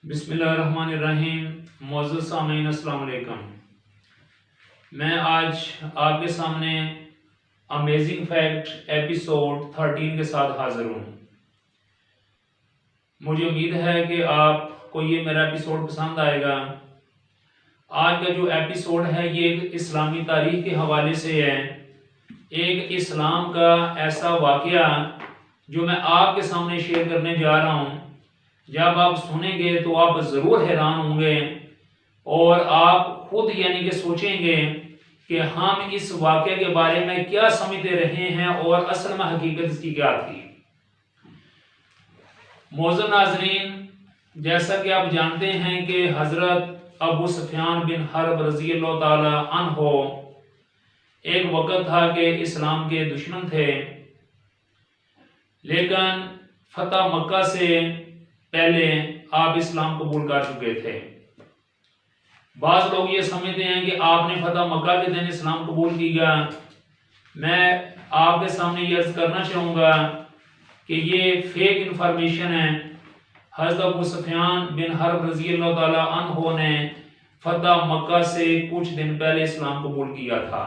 بسم اللہ الرحمن الرحیم۔ معزز سامعین السلام علیکم۔ میں آج آپ کے سامنے امیزنگ فیکٹ ایپیسوڈ 13 کے ساتھ حاضر ہوں۔ مجھے امید ہے کہ آپ کو یہ میرا ایپیسوڈ پسند آئے گا۔ آج کا جو ایپیسوڈ ہے یہ ایک اسلامی تاریخ کے حوالے سے ہے، ایک اسلام کا ایسا واقعہ جو میں آپ کے سامنے شیئر کرنے جا رہا ہوں۔ جب آپ سنیں گے تو آپ ضرور حیران ہوں گے اور آپ خود کہ سوچیں گے کہ ہم اس واقعے کے بارے میں کیا سمجھتے رہے ہیں اور اصل میں حقیقت اس کی کیا تھی۔ معزز ناظرین، جیسا کہ آپ جانتے ہیں کہ حضرت ابو سفیان بن حرب رضی اللہ تعالی عنہ ایک وقت تھا کہ اسلام کے دشمن تھے، لیکن فتح مکہ سے پہلے آپ اسلام قبول کر چکے تھے۔ بعض لوگ یہ سمجھتے ہیں کہ آپ نے فتح مکہ کے دن اسلام قبول کیا۔ میں آپ کے سامنے یہ عرض کرنا چاہوں گا کہ یہ فیک انفارمیشن ہے۔ حضرت ابو سفیان بن حرب رضی اللہ تعالی عنہ نے فتح مکہ سے کچھ دن پہلے اسلام قبول کیا تھا،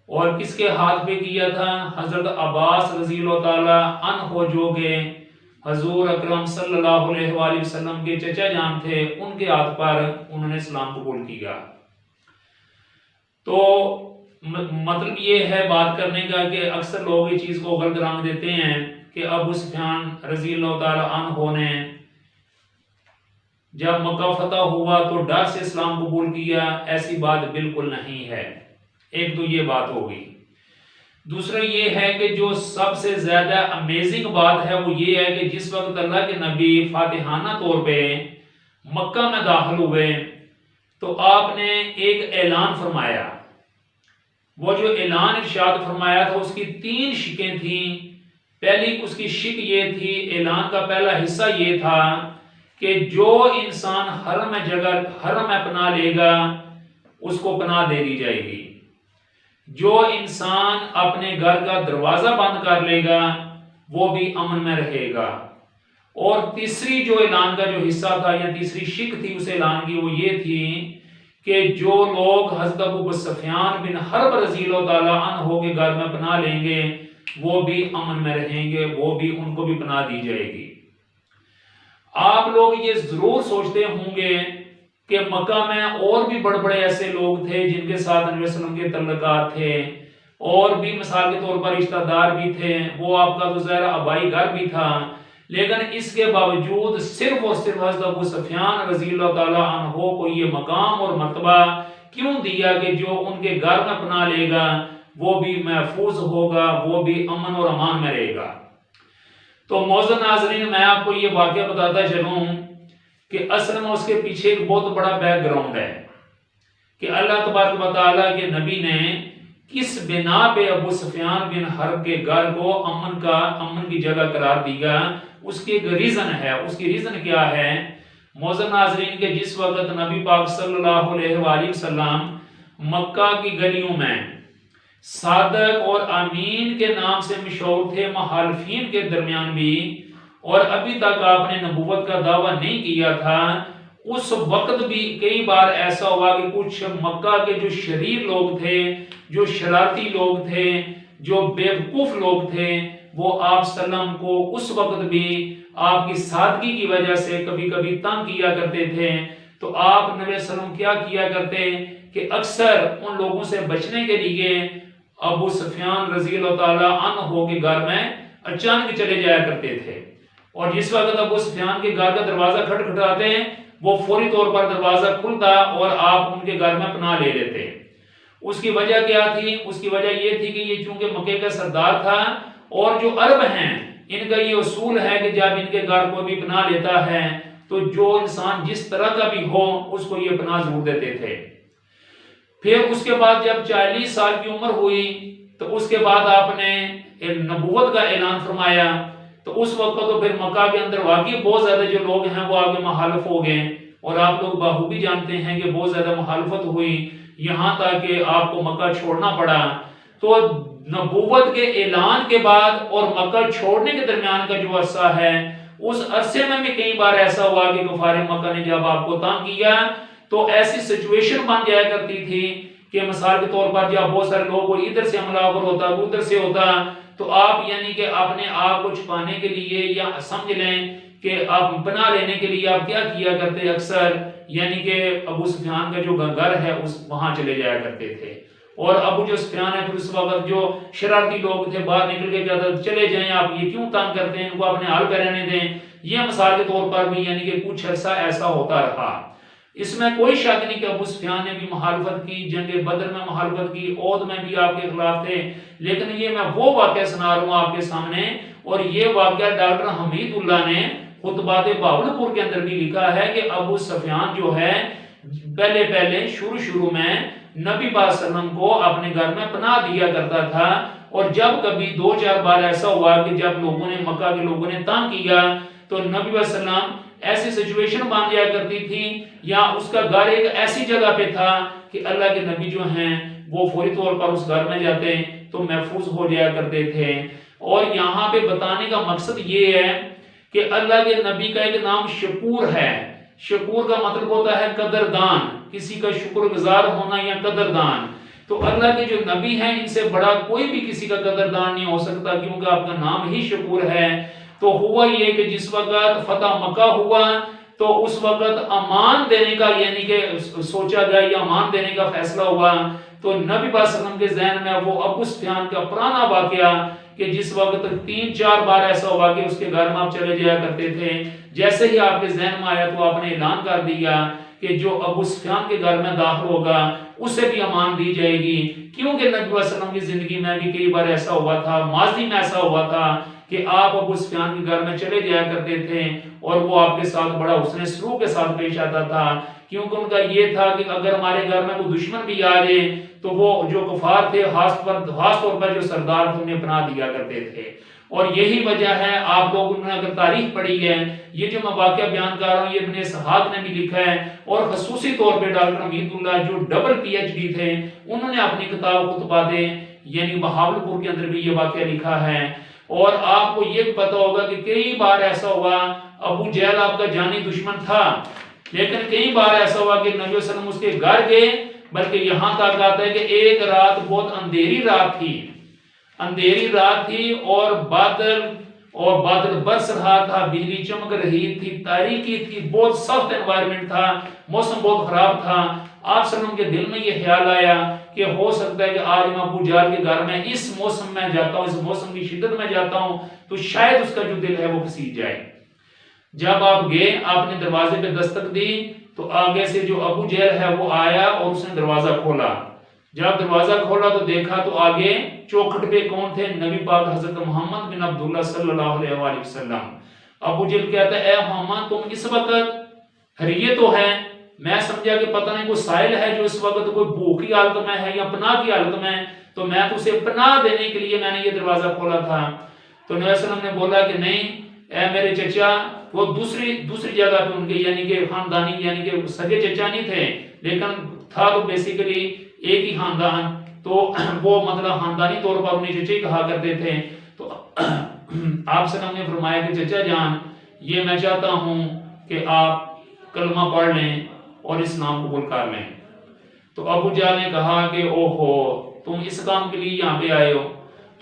اور کس کے ہاتھ پہ کیا تھا؟ حضرت عباس رضی اللہ تعالی عنہ جو کہ حضور اکرم صلی اللہ علیہ وآلہ وسلم کے چچا جان تھے، ان کے ہاتھ پر انہوں نے اسلام قبول کیا۔ تو مطلب یہ ہے بات کرنے کا کہ اکثر لوگ یہ چیز کو غلط رنگ دیتے ہیں کہ ابو سفیان رضی اللہ تعالی عنہ نے جب مکہ فتح ہوا تو ڈر سے اسلام قبول کیا، ایسی بات بالکل نہیں ہے۔ ایک تو یہ بات ہوگی۔ دوسرا یہ ہے کہ جو سب سے زیادہ امیزنگ بات ہے وہ یہ ہے کہ جس وقت اللہ کے نبی فاتحانہ طور پہ مکہ میں داخل ہوئے تو آپ نے ایک اعلان فرمایا۔ وہ جو اعلان ارشاد فرمایا تھا اس کی 3 شکیں تھیں۔ پہلی اس کی شک یہ تھی، اعلان کا پہلا حصہ یہ تھا کہ جو انسان حرم میں پناہ لے گا اس کو پناہ دے دی جائے گی، جو انسان اپنے گھر کا دروازہ بند کر لے گا وہ بھی امن میں رہے گا۔ اور تیسری جو اعلان کا جو حصہ تھا یا تیسری شک تھی اس اعلان کی وہ یہ تھی کہ جو لوگ حضرت ابو سفیان بن حرب رضی اللہ تعالی عنہ کے گھر میں پناہ لیں گے وہ بھی امن میں رہیں گے، وہ بھی ان کو بھی پناہ دی جائے گی۔ آپ لوگ یہ ضرور سوچتے ہوں گے کہ مکہ میں اور بھی بڑے بڑے ایسے لوگ تھے جن کے ساتھ نبی صلی اللہ علیہ وسلم کے تعلقات تھے، اور بھی مثال کے طور پر رشتہ دار بھی تھے، وہ آپ کا تو ظاہر آبائی گھر بھی تھا، لیکن اس کے باوجود صرف اور صرف حضرت ابو سفیان رضی اللہ تعالی عنہ کو یہ مقام اور مرتبہ کیوں دیا کہ جو ان کے گھر میں پناہ لے گا وہ بھی محفوظ ہوگا، وہ بھی امن اور امان میں رہے گا۔ تو معزز ناظرین، میں آپ کو یہ واقعہ بتاتا چلوں کہ اصل میں اس کے پیچھے ایک بہت بڑا بیک گراؤنڈ ہے کہ اللہ تبارک و تعالیٰ کے نبی نے کس بنا پہ ابو سفیان بن حرب کے گھر کو امن کی جگہ قرار دیا۔ اس کی ایک ریزن ہے۔ اس کی ریزن کیا ہے؟ معزز ناظرین کہ جس وقت نبی پاک صلی اللہ علیہ وآلہ وسلم مکہ کی گلیوں میں صادق اور امین کے نام سے مشہور تھے مخالفین کے درمیان بھی، اور ابھی تک آپ نے نبوت کا دعویٰ نہیں کیا تھا، اس وقت بھی کئی بار ایسا ہوا کہ کچھ مکہ کے جو شریر لوگ تھے، جو شرارتی لوگ تھے، جو بیوقوف لوگ تھے، وہ آپ صلی اللہ علیہ وسلم کو اس وقت بھی آپ کی سادگی کی وجہ سے کبھی کبھی تنگ کیا کرتے تھے۔ تو آپ نبی صلی اللہ علیہ وسلم کیا کیا کرتے کہ اکثر ان لوگوں سے بچنے کے لیے ابو سفیان رضی اللہ تعالی عنہ کے گھر میں اچانک چلے جایا کرتے تھے، اور جس وقت ابو سفیان کے گھر کا دروازہ کھٹکھٹاتے ہیں وہ فوری طور پر دروازہ کھلتا اور آپ ان کے گھر میں پناہ لے لیتے۔ اس کی وجہ کیا تھی؟ اس کی وجہ یہ تھی کہ یہ چونکہ مکے کا سردار تھا، اور جو عرب ہیں ان کا یہ اصول ہے کہ جب ان کے گھر کوئی بھی پناہ لیتا ہے تو جو انسان جس طرح کا بھی ہو اس کو یہ پناہ ضرور دیتے تھے۔ پھر اس کے بعد جب 40 سال کی عمر ہوئی تو اس کے بعد آپ نے نبوت کا اعلان فرمایا، تو اس وقت تو پھر مکہ کے اندر واقعی بہت زیادہ جو لوگ ہیں وہ آپ کے مخالف ہو گئے، اور آپ لوگ بخوبی جانتے ہیں کہ بہت زیادہ مخالفت ہوئی، یہاں تک کہ آپ کو مکہ چھوڑنا پڑا۔ تو نبوت کے اعلان کے بعد اور مکہ چھوڑنے کے درمیان کا جو عرصہ ہے اس عرصے میں بھی کئی بار ایسا ہوا کہ کفار مکہ نے جب آپ کو تنگ کیا تو ایسی سچویشن بن جایا کرتی تھی کہ مثال کے طور پر جب بہت سارے لوگ کوئی ادھر سے حملہ آور ہوتا ہے ادھر سے ہوتا تو آپ یعنی کہ اپنے آپ کو چھپانے کے لیے یا سمجھ لیں کہ آپ پناہ لینے کے لیے آپ کیا کیا کرتے اکثر یعنی کہ ابو سفیان کا جو گھر ہے اس وہاں چلے جایا کرتے تھے اور ابو جو سفیان ہے پھر اس وقت جو شرارتی لوگ تھے باہر نکل کے کہتے چلے جائیں آپ یہ کیوں تنگ کرتے ہیں ان کو اپنے حال پہ رہنے دیں یہ مثال کے طور پر بھی یعنی کہ کچھ عرصہ ایسا ہوتا رہا اس میں کوئی شک نہیں کہ ابو سفیان نے بھی مخالفت کی جنگ بدر میں مخالفت کی عہد میں بھی آپ کے خلاف تھے لیکن یہ میں وہ واقعہ سنا رہا ہوں آپ کے سامنے اور یہ واقعہ ڈاکٹر حمید اللہ نے خطبات بہاولپور کے اندر بھی لکھا ہے کہ ابو سفیان جو ہے پہلے شروع میں نبی پاک صلی اللہ علیہ وسلم کو اپنے گھر میں پناہ دیا کرتا تھا اور جب کبھی 2-4 بار ایسا ہوا کہ جب لوگوں نے مکہ کے لوگوں نے تنگ کیا تو نبی پاک صلی اللہ علیہ وسلم ایسی سچویشن بن جایا کرتی تھی یا اس کا گھر ایک ایسی جگہ پہ تھا کہ اللہ کے نبی جو ہیں وہ فوری طور پر اس گھر میں جاتے تو محفوظ ہو جایا کرتے تھے اور یہاں پہ بتانے کا مقصد یہ ہے کہ اللہ کے نبی کا ایک نام شکور ہے شکور کا مطلب ہوتا ہے قدردان کسی کا شکر گزار ہونا یا قدردان تو اللہ کے جو نبی ہیں ان سے بڑا کوئی بھی کسی کا قدردان نہیں ہو سکتا کیونکہ آپ کا نام ہی شکور ہے تو ہوا یہ کہ جس وقت فتح مکہ ہوا تو اس وقت امان دینے کا یعنی کہ سوچا گیا یا امان دینے کا فیصلہ ہوا تو نبی پاک صلی اللہ علیہ وسلم کے ذہن میں وہ ابو سفیان کا پرانا واقعہ کہ جس وقت 3-4 بار ایسا ہوا کہ اس کے گھر میں آپ چلے جایا کرتے تھے جیسے ہی آپ کے ذہن میں آیا تو آپ نے اعلان کر دیا کہ جو ابو سفیان کے گھر میں داخل ہوگا اسے بھی امان دی جائے گی کیونکہ نبی صلی اللہ علیہ وسلم کی زندگی میں بھی کئی بار ایسا ہوا تھا ماضی میں ایسا ہوا تھا کہ آپ ابو سفیان کے گھر میں چلے جایا کرتے تھے اور وہ آپ کے ساتھ بڑا حسن سلوک کے ساتھ پیش آتا تھا کیونکہ ان کا یہ تھا کہ اگر ہمارے گھر میں کوئی دشمن بھی آ جائے تو وہ جو کفار تھے خاص طور پر جو سردار تھے انہیں پناہ دیا کرتے تھے اور یہی وجہ ہے آپ لوگوں نے اگر تاریخ پڑھی ہے یہ جو میں واقعہ بیان کر رہا ہوں یہ ابن اسحاق نے بھی لکھا ہے اور خصوصی طور پہ ڈاکٹر حمید اللہ جو ڈبل پی ایچ ڈی تھے انہوں نے اپنی کتاب خطبات یعنی بہاولپور کے اندر بھی یہ واقعہ لکھا ہے اور آپ کو یہ بھی پتا ہوگا کہ کئی بار ایسا ہوا ابو جہل آپ کا جانی دشمن تھا لیکن کئی بار ایسا ہوا کہ نبی صلی اللہ علیہ وسلم اس کے گھر گئے بلکہ یہاں تک آتا ہے کہ ایک رات بہت اندھیری رات تھی اور بادل برس رہا تھا بجلی چمک رہی تھی تاریکی تھی بہت سخت انوائرمنٹ تھا موسم بہت خراب تھا آپ صلی اللہ علیہ وسلم کے دل میں یہ خیال آیا کہ ہو سکتا ہے کہ آج میں ابو جہل کے گھر میں اس موسم میں جاتا ہوں اس موسم کی شدت میں جاتا ہوں تو شاید اس کا جو دل ہے وہ پسیج جائے جب آپ گئے آپ نے دروازے پہ دستک دی تو آگے سے جو ابو جہل ہے وہ آیا اور اس نے دروازہ کھولا جب دروازہ کھولا تو دیکھا تو آگے چوکھٹ پہ کون تھے نبی پاک حضرت محمد بن عبداللہ صلی اللہ علیہ وآلہ وسلم ابو جہل کہتا ہے اے محمد تم اس وقت حریے تو ہے میں سمجھا کہ پتہ نہیں کوئی سائل ہے جو اس وقت کوئی بھوک کی حالت میں ہے یا پناہ کی حالت میں تو میں تو اسے پناہ دینے کے لیے میں نے یہ دروازہ کھولا تھا تو نبی صلی اللہ علیہ وسلم نے بولا کہ نہیں اے میرے چچا وہ دوسری جگہ پہ ان کے یعنی کہ خاندانی یعنی کہ سگے چچا نہیں تھے لیکن تھا تو بیسیکلی ایک ہی خاندان تو وہ مطلب خاندانی طور پر انہیں چچے کہا کرتے تھے تو آپ صلی اللہ علیہ وسلم نے فرمایا کہ چچا جان یہ میں چاہتا ہوں کہ آپ کلمہ پڑھ لیں اور اسلام قبول کر لیں تو ابو جہل نے کہا کہ اوہو تم اس کام کے لیے یہاں پہ آئے ہو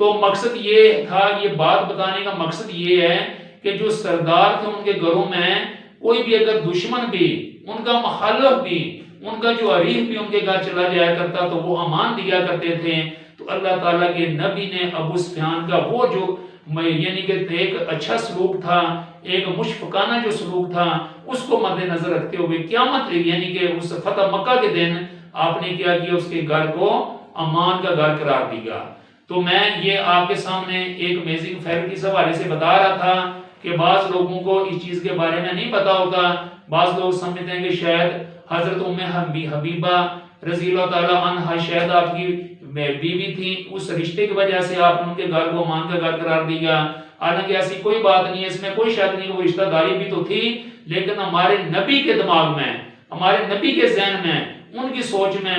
تو مقصد یہ تھا یہ بات بتانے کا مقصد یہ ہے کہ جو سردار تھے ان کے گھروں میں کوئی بھی اگر دشمن بھی ان کا مخالف بھی ان کا جو عریف بھی ان کے گھر چلا جایا کرتا تو وہ امان دیا کرتے تھے تو اللہ تعالیٰ کے نبی نے ابو سفیان کا وہ جو یعنی کہ ایک اچھا سلوک تھا ایک مشفقانہ جو سلوک تھا اس کو مد نظر رکھتے ہوئے قیامت یعنی کہ اس فتح مکہ کے دن آپ نے کیا کیا اس کے گھر کو امان کا گھر قرار دیا تو میں یہ آپ کے سامنے ایک امیزنگ فیکٹ اس حوالے سے بتا رہا تھا کہ بعض لوگوں کو اس چیز کے بارے میں نہیں پتا ہوتا بعض لوگ سمجھتے ہیں کہ شاید حضرت ام حبیبہ رضی اللہ تعالیٰ عنہ شاید آپ کی بیوی تھی اس رشتے کی وجہ سے آپ نے ان کے گھر کو امان کا گھر قرار دیا حالانکہ ایسی کوئی بات نہیں ہے اس میں کوئی شک نہیں وہ رشتہ داری بھی تو تھی لیکن ہمارے نبی کے دماغ میں ہمارے نبی کے ذہن میں ان کی سوچ میں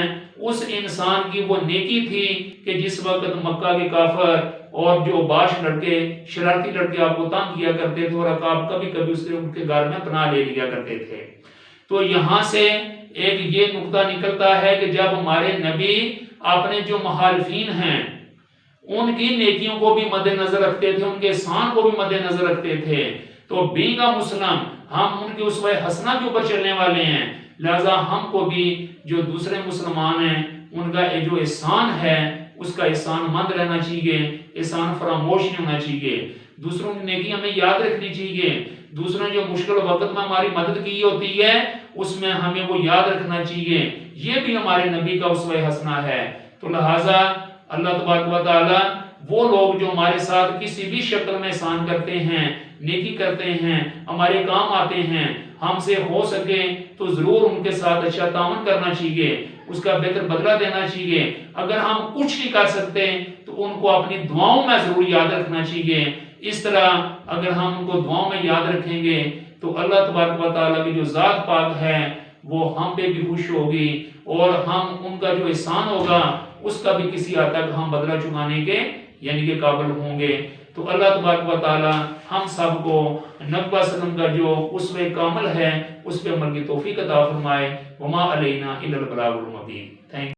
اس انسان کی وہ نیکی تھی کہ جس وقت مکہ کے کافر اور جو باش لڑکے شرارتی لڑکے آپ کو تنگ کیا کرتے تھے اور آپ کبھی کبھی ان کے گھر میں پناہ لے لیا کرتے تھے۔ تو یہاں سے ایک یہ نقطہ نکلتا ہے کہ جب ہمارے نبی اپنے جو مخالفین ہیں ان کی نیکیوں کو بھی مد نظر رکھتے تھے، ان کے احسان کو بھی مد نظر رکھتے تھے، تو بینگ اے مسلم ہم ان کے اسوہ حسنہ کے اوپر چلنے والے ہیں، لہذا ہم کو بھی جو دوسرے مسلمان ہیں ان کا جو احسان ہے اس کا احسان مند رہنا چاہیے، احسان فراموش نہیں ہونا چاہیے، دوسروں کی نیکی ہمیں یاد رکھنی چاہیے، دوسروں نے جو مشکل وقت میں ہماری مدد کی ہوتی ہے اس میں ہمیں وہ یاد رکھنا چاہیے، یہ بھی ہمارے نبی کا اسوہ حسنہ ہے۔ تو لہٰذا اللہ تبارک و تعالی وہ لوگ جو ہمارے ساتھ کسی بھی شکل میں احسان کرتے ہیں، نیکی کرتے ہیں، ہمارے کام آتے ہیں، ہم سے ہو سکے تو ضرور ان کے ساتھ اچھا تعاون کرنا چاہیے، اس کا بہتر بدلہ دینا چاہیے۔ اگر ہم کچھ نہیں کر سکتے تو ان کو اپنی دعاؤں میں ضرور یاد رکھنا چاہیے۔ اس طرح اگر ہم ان کو دعاؤں میں یاد رکھیں گے تو اللہ تبارک و تعالیٰ کی جو ذات پاک ہے وہ ہم پہ بھی خوش ہوگی، اور ہم ان کا جو احسان ہوگا اس کا بھی کسی حد تک ہم بدلہ چکانے کے یعنی کہ قابل ہوں گے۔ تو اللہ تبارک و تعالی ہم سب کو نبی صلی اللہ علیہ وسلم کا جو اسوہ کامل ہے اس پہ عمل کی توفیق عطا فرمائے۔ وما علینا الا البلاغ المبین۔